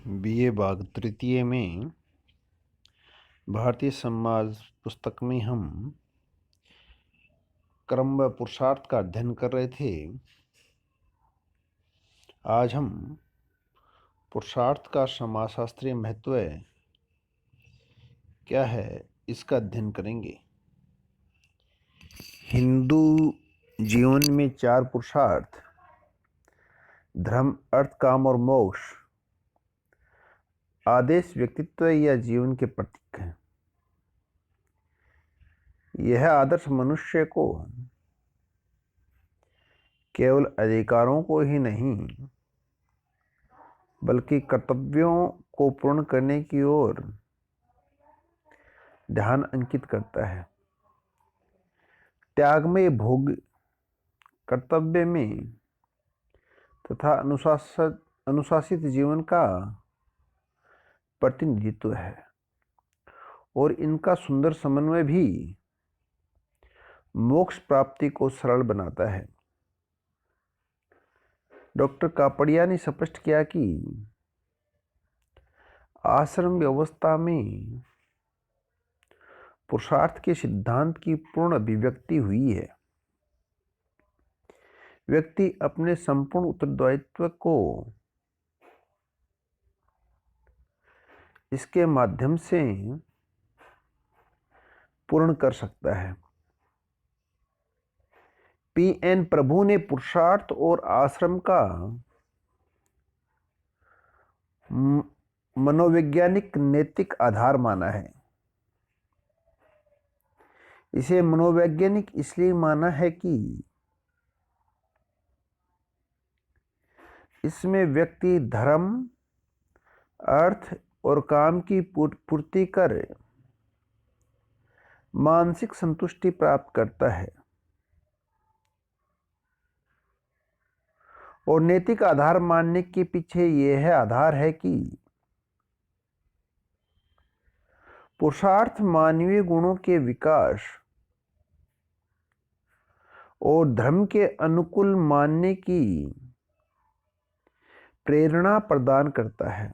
BA भाग तृतीय में भारतीय समाज पुस्तक में हम क्रम व पुरुषार्थ का अध्ययन कर रहे थे। आज हम पुरुषार्थ का समाजशास्त्रीय महत्व क्या है इसका अध्ययन करेंगे। हिंदू जीवन में 4 पुरुषार्थ धर्म, अर्थ, काम और मोक्ष आदेश व्यक्तित्व या जीवन के प्रतीक हैं। यह आदर्श मनुष्य को केवल अधिकारों को ही नहीं बल्कि कर्तव्यों को पूर्ण करने की ओर ध्यान अंकित करता है। त्याग में, भोग, कर्तव्य में तथा अनुशासित जीवन का प्रतिनिधित्व है और इनका सुंदर समन्वय भी मोक्ष प्राप्ति को सरल बनाता है। डॉक्टर कापड़िया ने स्पष्ट किया कि आश्रम व्यवस्था में पुरुषार्थ के सिद्धांत की पूर्ण अभिव्यक्ति हुई है। व्यक्ति अपने संपूर्ण उत्तरदायित्व को इसके माध्यम से पूर्ण कर सकता है। पी.एन. प्रभु ने पुरुषार्थ और आश्रम का मनोवैज्ञानिक नैतिक आधार माना है। इसे मनोवैज्ञानिक इसलिए माना है कि इसमें व्यक्ति धर्म, अर्थ और काम की पूर्ति कर मानसिक संतुष्टि प्राप्त करता है और नैतिक आधार मानने के पीछे यह आधार है कि पुरुषार्थ मानवीय गुणों के विकास और धर्म के अनुकूल मानने की प्रेरणा प्रदान करता है।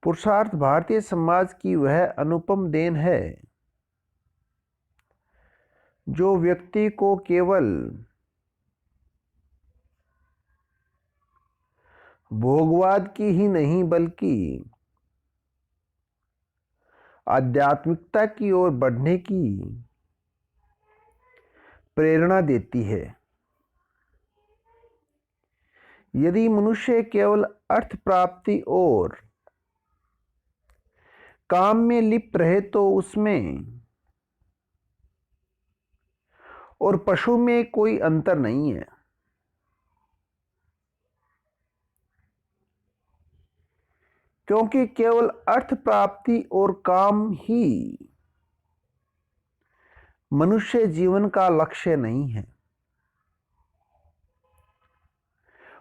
पुरुषार्थ भारतीय समाज की वह अनुपम देन है जो व्यक्ति को केवल भोगवाद की ही नहीं बल्कि आध्यात्मिकता की ओर बढ़ने की प्रेरणा देती है। यदि मनुष्य केवल अर्थ प्राप्ति और काम में लिप्त रहे तो उसमें और पशु में कोई अंतर नहीं है, क्योंकि केवल अर्थ प्राप्ति और काम ही मनुष्य जीवन का लक्ष्य नहीं है।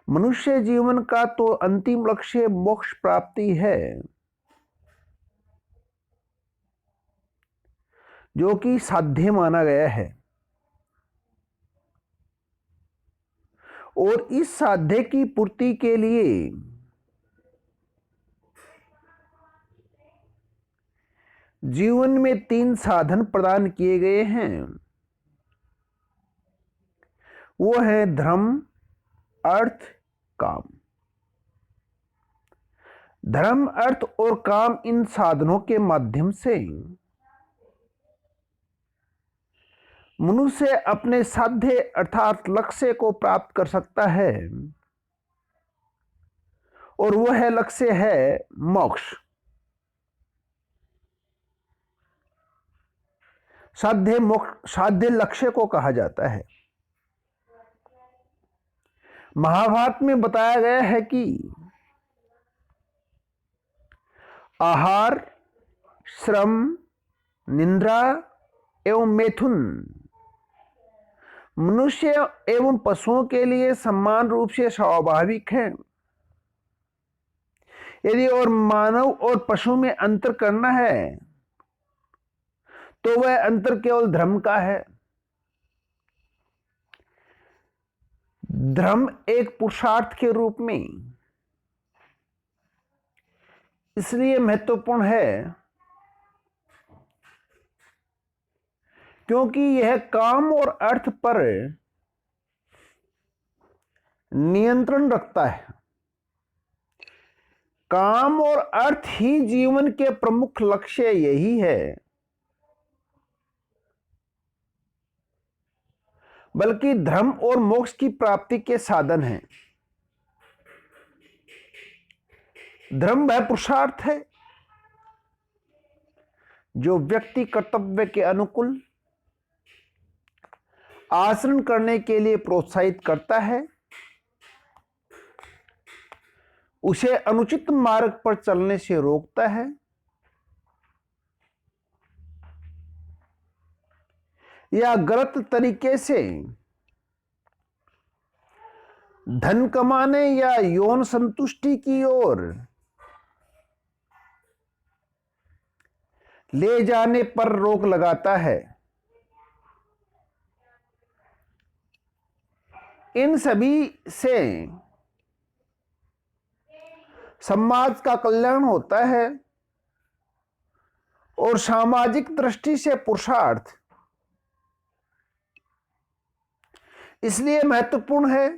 मनुष्य जीवन का तो अंतिम लक्ष्य मोक्ष प्राप्ति है, जो कि साध्य माना गया है और इस साध्य की पूर्ति के लिए जीवन में 3 साधन प्रदान किए गए हैं। वो है धर्म, अर्थ, काम। धर्म, अर्थ और काम इन साधनों के माध्यम से मनुष्य अपने साध्य अर्थात लक्ष्य को प्राप्त कर सकता है और वह लक्ष्य है मोक्ष। साध्य लक्ष्य को कहा जाता है। महाभारत में बताया गया है कि आहार, श्रम, निद्रा एवं मैथुन मनुष्य एवं पशुओं के लिए समान रूप से स्वाभाविक है। यदि और मानव और पशु में अंतर करना है तो वह अंतर केवल धर्म का है। धर्म एक पुरुषार्थ के रूप में इसलिए महत्वपूर्ण है क्योंकि यह काम और अर्थ पर नियंत्रण रखता है। काम और अर्थ ही जीवन के प्रमुख लक्ष्य यही है, बल्कि धर्म और मोक्ष की प्राप्ति के साधन हैं। धर्म वह पुरुषार्थ है जो व्यक्ति कर्तव्य के अनुकूल आचरण करने के लिए प्रोत्साहित करता है, उसे अनुचित मार्ग पर चलने से रोकता है या गलत तरीके से धन कमाने या यौन संतुष्टि की ओर ले जाने पर रोक लगाता है। इन सभी से समाज का कल्याण होता है और सामाजिक दृष्टि से पुरुषार्थ इसलिए महत्वपूर्ण है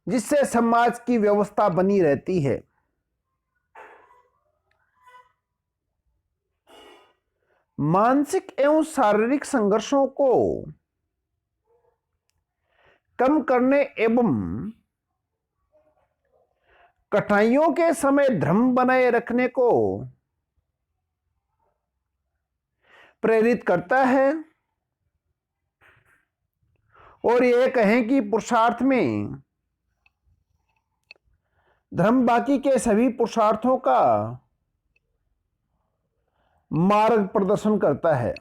जिससे समाज की व्यवस्था बनी रहती है। मानसिक एवं शारीरिक संघर्षों को कम करने एवं कठिनाइयों के समय धर्म बनाए रखने को प्रेरित करता है और यह कहें कि पुरुषार्थ में धर्म बाकी के सभी पुरुषार्थों का मार्ग प्रदर्शन करता है।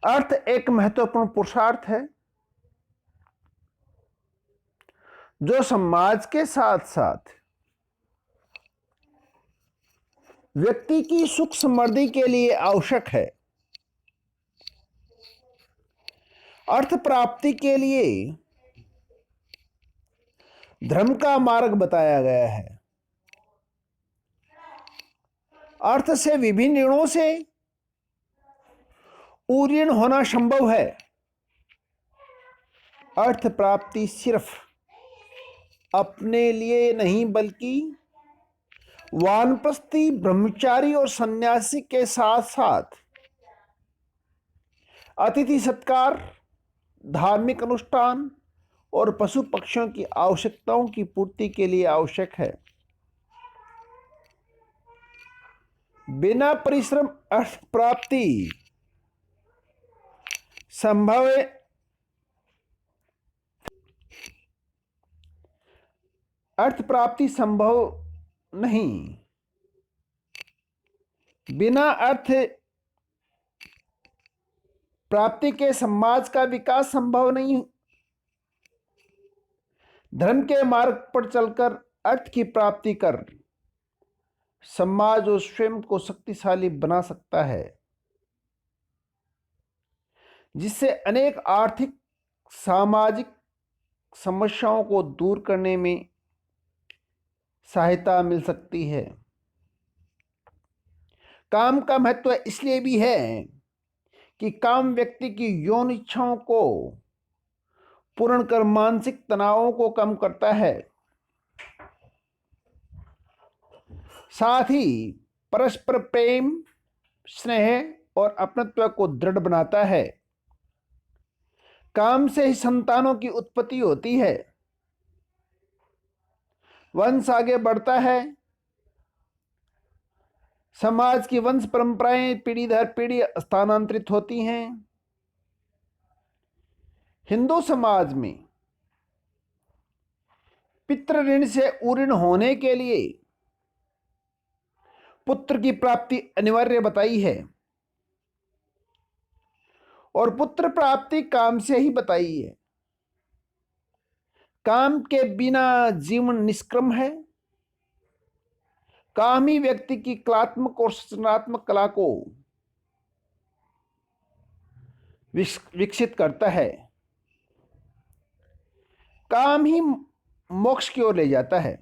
अर्थ एक महत्वपूर्ण पुरुषार्थ है जो समाज के साथ साथ व्यक्ति की सुख समृद्धि के लिए आवश्यक है। अर्थ प्राप्ति के लिए धर्म का मार्ग बताया गया है। अर्थ से विभिन्न ऋणों से उऋण होना संभव है। अर्थ प्राप्ति सिर्फ अपने लिए नहीं बल्कि वानप्रस्थी, ब्रह्मचारी और सन्यासी के साथ साथ अतिथि सत्कार, धार्मिक अनुष्ठान और पशु पक्षियों की आवश्यकताओं की पूर्ति के लिए आवश्यक है। बिना परिश्रम अर्थ प्राप्ति संभव है। अर्थ प्राप्ति संभव नहीं। बिना अर्थ प्राप्ति के समाज का विकास संभव नहीं। धर्म के मार्ग पर चलकर अर्थ की प्राप्ति कर समाज और स्वयं को शक्तिशाली बना सकता है, जिससे अनेक आर्थिक सामाजिक समस्याओं को दूर करने में सहायता मिल सकती है। काम का महत्व इसलिए भी है कि काम व्यक्ति की यौन इच्छाओं को पूर्ण कर मानसिक तनावों को कम करता है, साथ ही परस्पर प्रेम, स्नेह और अपनत्व को दृढ़ बनाता है। काम से ही संतानों की उत्पत्ति होती है, वंश आगे बढ़ता है, समाज की वंश परंपराएं पीढ़ी दर पीढ़ी स्थानांतरित होती हैं। हिंदू समाज में पितृ ऋण से उऋण होने के लिए पुत्र की प्राप्ति अनिवार्य बताई है और पुत्र प्राप्ति काम से ही बताई है। काम के बिना जीवन निष्क्रम है। काम ही व्यक्ति की कलात्मक और सृजनात्मक कला को विकसित करता है। काम ही मोक्ष की ओर ले जाता है।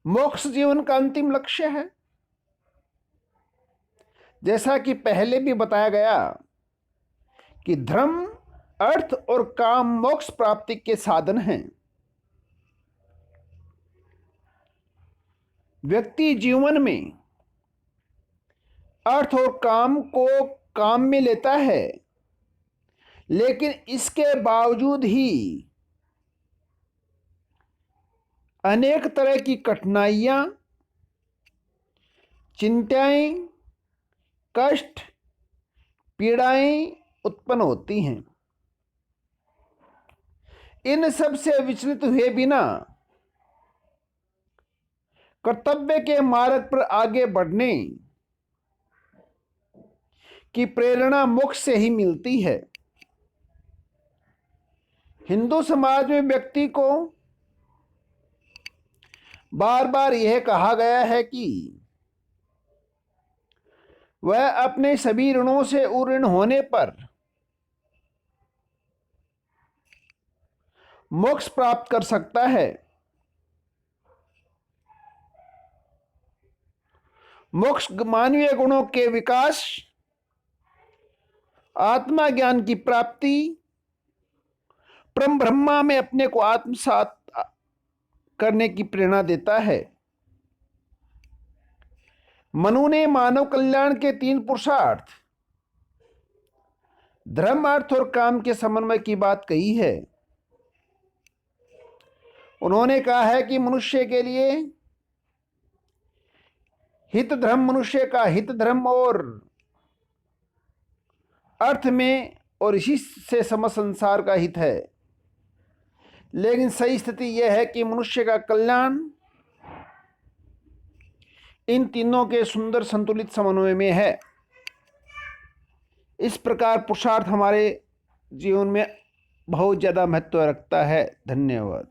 मोक्ष जीवन का अंतिम लक्ष्य है। जैसा कि पहले भी बताया गया कि धर्म, अर्थ और काम मोक्ष प्राप्ति के साधन हैं। व्यक्ति जीवन में अर्थ और काम को काम में लेता है, लेकिन इसके बावजूद ही अनेक तरह की कठिनाइयां, चिंताएं, कष्ट, पीड़ाएं उत्पन्न होती हैं। इन सब से विचलित हुए बिना कर्तव्य के मार्ग पर आगे बढ़ने की प्रेरणा मोक्ष से ही मिलती है। हिंदू समाज में व्यक्ति को बार बार यह कहा गया है कि वह अपने सभी ऋणों से उऋण होने पर मोक्ष प्राप्त कर सकता है। मोक्ष मानवीय गुणों के विकास, आत्मा ज्ञान की प्राप्ति, परम ब्रह्मा में अपने को आत्मसात करने की प्रेरणा देता है। मनु ने मानव कल्याण के 3 पुरुषार्थ धर्म, अर्थ और काम के समन्वय की बात कही है। उन्होंने कहा है कि मनुष्य के लिए हित धर्म मनुष्य का हित धर्म और अर्थ में और इसी से समस्त संसार का हित है। लेकिन सही स्थिति यह है कि मनुष्य का कल्याण इन तीनों के सुंदर संतुलित समन्वय में है। इस प्रकार पुरुषार्थ हमारे जीवन में बहुत ज़्यादा महत्व रखता है। धन्यवाद।